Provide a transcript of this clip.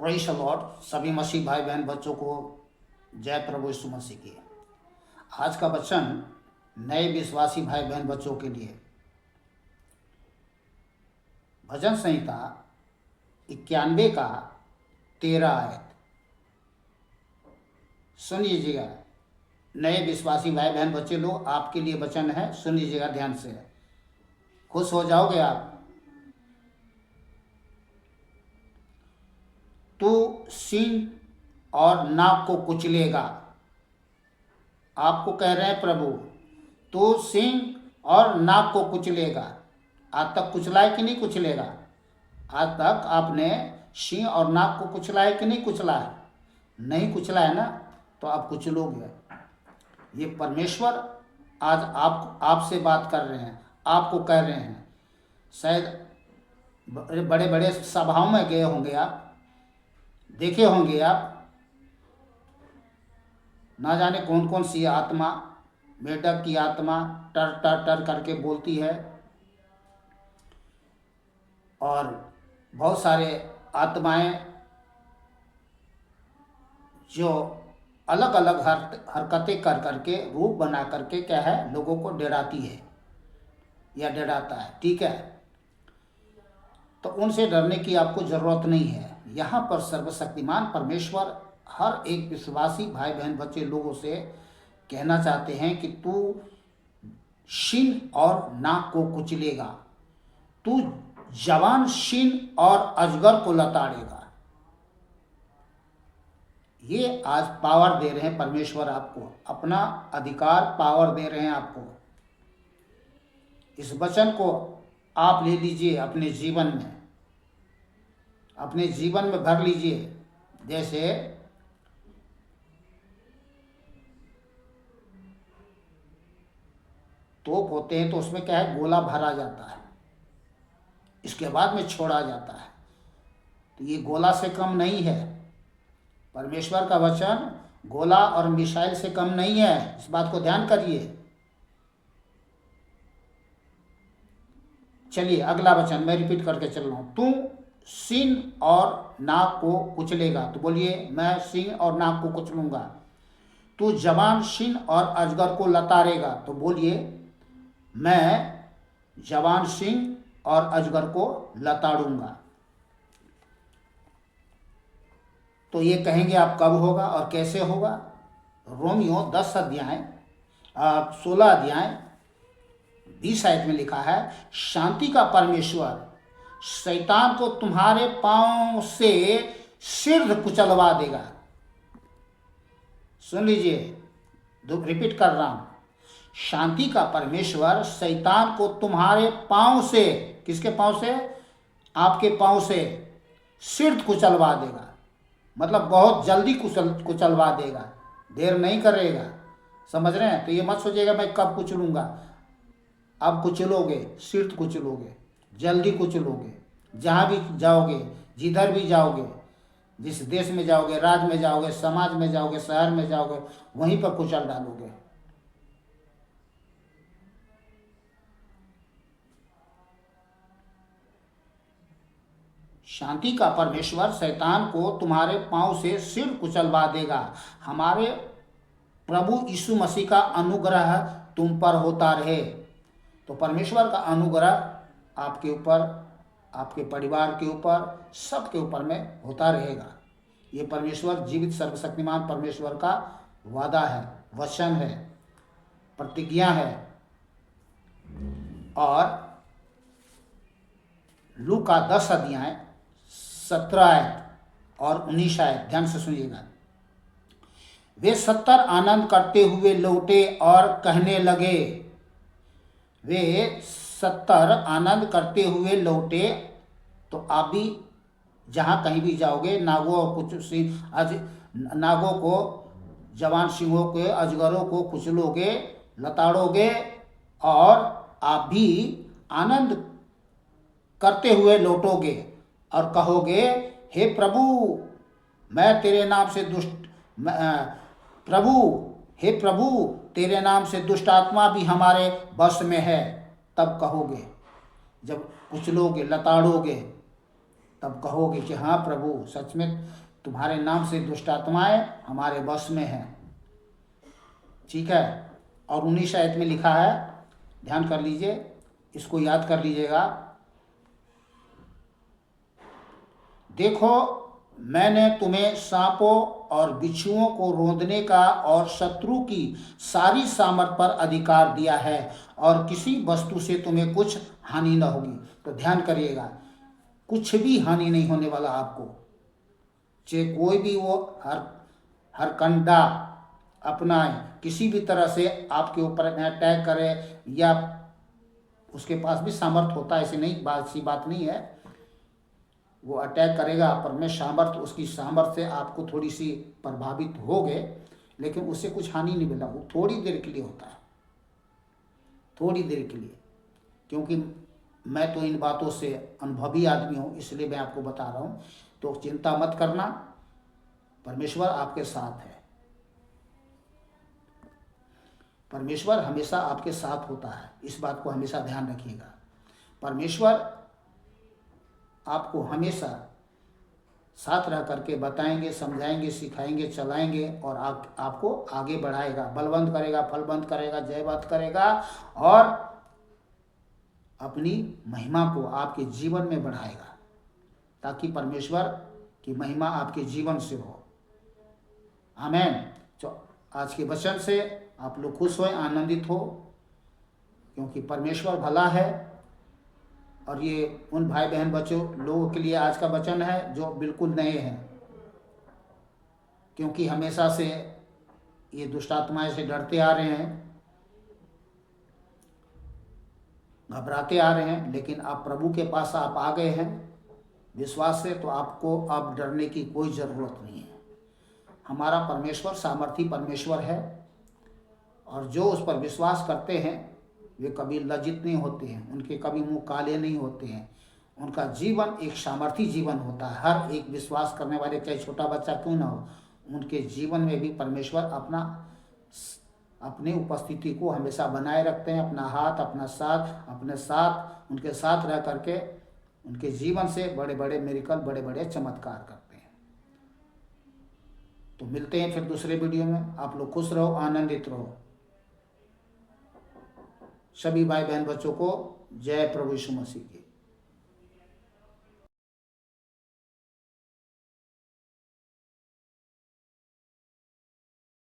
Praise the Lord. सभी मसीह भाई बहन बच्चों को जय प्रभु यीशु मसीह की। आज का वचन नए विश्वासी भाई बहन बच्चों के लिए भजन संहिता 91 का 13 आयत सुन लीजिएगा। नए विश्वासी भाई बहन बच्चे लोग, आपके लिए वचन है, सुन लीजिएगा ध्यान से, खुश हो जाओगे आप। तू सींग और नाक को कुचलेगा। आपको कह रहे हैं प्रभु, तू सींग और नाक को कुचलेगा। आज तक कुचला है कि नहीं कुचलेगा? आज तक आपने सींग और नाक को कुचला है कि नहीं कुचला है? नहीं कुचला है ना, तो आप कुचलोगे। ये परमेश्वर आज आपसे बात कर रहे हैं, आपको कह रहे हैं। शायद बड़े बड़े सभाओं में गए होंगे आप, देखे होंगे आप, ना जाने कौन कौन सी आत्मा, मेढक की आत्मा टर टर टर करके बोलती है, और बहुत सारे आत्माएं जो अलग अलग हरकतें कर करके, रूप बना करके क्या है, लोगों को डराती है या डराता है। ठीक है, तो उनसे डरने की आपको जरूरत नहीं है। यहाँ पर सर्वशक्तिमान परमेश्वर हर एक विश्वासी भाई बहन बच्चे लोगों से कहना चाहते हैं कि तू सींग और नाक को कुचलेगा, तू जवान सींग और अजगर को लताड़ेगा। ये आज पावर दे रहे हैं परमेश्वर आपको, अपना अधिकार पावर दे रहे हैं आपको। इस वचन को आप ले लीजिए अपने जीवन में, अपने जीवन में भर लीजिए। जैसे तोप होते हैं तो उसमें क्या है, गोला भरा जाता है, इसके बाद में छोड़ा जाता है। तो ये गोला से कम नहीं है। परमेश्वर का वचन गोला और मिसाइल से कम नहीं है, इस बात को ध्यान करिए। चलिए अगला वचन मैं रिपीट करके चल रहा हूं। तू सींग और नाक को कुचलेगा, तो बोलिए मैं सींग और नाक को कुचलूंगा। तू जवान सींग और अजगर को लताड़ेगा, तो बोलिए मैं जवान सींग और अजगर को लताड़ूंगा। तो ये कहेंगे आप कब होगा और कैसे होगा? रोमियो 10 अध्याय 16 अध्याय 20 आयत में लिखा है, शांति का परमेश्वर शैतान को तुम्हारे पांव से सिर कुचलवा देगा। सुन लीजिए, रिपीट कर रहा हूं। शांति का परमेश्वर शैतान को तुम्हारे पांव से, किसके पांव से? आपके पांव से सिर कुचलवा देगा। मतलब बहुत जल्दी कुचलवा देगा, देर नहीं करेगा। समझ रहे हैं? तो ये मत सोचिएगा मैं कब कुचलूंगा। अब कुचलोगे, सिर कुचलोगे, जल्दी कुचलोगे। जहाँ भी जाओगे, जिधर भी जाओगे, जिस देश में जाओगे, राज्य में जाओगे, समाज में जाओगे, शहर में जाओगे, वहीं पर कुचल डालोगे। शांति का परमेश्वर शैतान को तुम्हारे पांव से सिर कुचलवा देगा। हमारे प्रभु यीशु मसीह का अनुग्रह तुम पर होता रहे। तो परमेश्वर का अनुग्रह आपके ऊपर, आपके परिवार के ऊपर, सबके ऊपर में होता रहेगा। ये परमेश्वर जीवित सर्वशक्तिमान परमेश्वर का वादा है, वचन है, प्रतिज्ञा है। और लूका 10 अध्याय 17 आयत और 19 आयत ध्यान से सुनिएगा। वे 70 आनंद करते हुए लौटे और कहने लगे, वे 70 आनंद करते हुए लौटे। तो आप भी जहाँ कहीं भी जाओगे, नागों को, जवान सिंहों के, अजगरों को कुचलोगे, लताड़ोगे, और आप भी आनंद करते हुए लौटोगे और कहोगे, हे प्रभु मैं तेरे नाम से हे प्रभु तेरे नाम से दुष्ट आत्मा भी हमारे बस में है। तब कहोगे, जब कुचलोगे, लताड़ोगे, तब कहोगे कि हाँ प्रभु, सच में तुम्हारे नाम से दुष्ट आत्माएं हमारे वश में हैं। ठीक है। और 19 आयत में लिखा है, ध्यान कर लीजिए, इसको याद कर लीजिएगा। देखो, मैंने तुम्हें सांपों और बिच्छुओं को रोंदने का और शत्रु की सारी सामर्थ पर अधिकार दिया है, और किसी वस्तु से तुम्हें कुछ हानि न होगी। तो ध्यान करिएगा, कुछ भी हानि नहीं होने वाला आपको। चाहे कोई भी वो हर कंडा अपनाए, किसी भी तरह से आपके ऊपर अटैक करे, या उसके पास भी सामर्थ होता है, ऐसे नहीं, सी बात नहीं है, वो अटैक करेगा, पर मैं सामर्थ, उसकी सामर्थ से आपको थोड़ी सी प्रभावित हो गए, लेकिन उससे कुछ हानि नहीं मिला। वो थोड़ी देर के लिए होता है, थोड़ी देर के लिए। क्योंकि मैं तो इन बातों से अनुभवी आदमी हूँ, इसलिए मैं आपको बता रहा हूँ। तो चिंता मत करना, परमेश्वर आपके साथ है। परमेश्वर हमेशा आपके साथ होता है, इस बात को हमेशा ध्यान रखिएगा। परमेश्वर आपको हमेशा साथ रह करके बताएंगे, समझाएंगे, सिखाएंगे, चलाएंगे, और आपको आगे बढ़ाएगा, बलवंत करेगा, फलवंत करेगा, जयवंत करेगा, और अपनी महिमा को आपके जीवन में बढ़ाएगा, ताकि परमेश्वर की महिमा आपके जीवन से हो। आमीन। तो आज के वचन से आप लोग खुश हों, आनंदित हो, क्योंकि परमेश्वर भला है। और ये उन भाई बहन बच्चों लोगों के लिए आज का वचन है जो बिल्कुल नए हैं, क्योंकि हमेशा से ये दुष्ट आत्माएं से डरते आ रहे हैं, घबराते आ रहे हैं। लेकिन आप प्रभु के पास आप आ गए हैं विश्वास से, तो आपको अब डरने की कोई ज़रूरत नहीं है। हमारा परमेश्वर सामर्थी परमेश्वर है, और जो उस पर विश्वास करते हैं वे कभी लज्जित नहीं होते हैं, उनके कभी मुंह काले नहीं होते हैं। उनका जीवन एक सामर्थी जीवन होता है। हर एक विश्वास करने वाले, चाहे छोटा बच्चा क्यों ना हो, उनके जीवन में भी परमेश्वर अपनी उपस्थिति को हमेशा बनाए रखते हैं। अपना हाथ, अपने साथ उनके साथ रह करके उनके जीवन से बड़े बड़े मिरेकल, बड़े बड़े चमत्कार करते हैं। तो मिलते हैं फिर दूसरे वीडियो में। आप लोग खुश रहो, आनंदित रहो। सभी भाई बहन बच्चों को जय प्रभु यीशु मसीह की।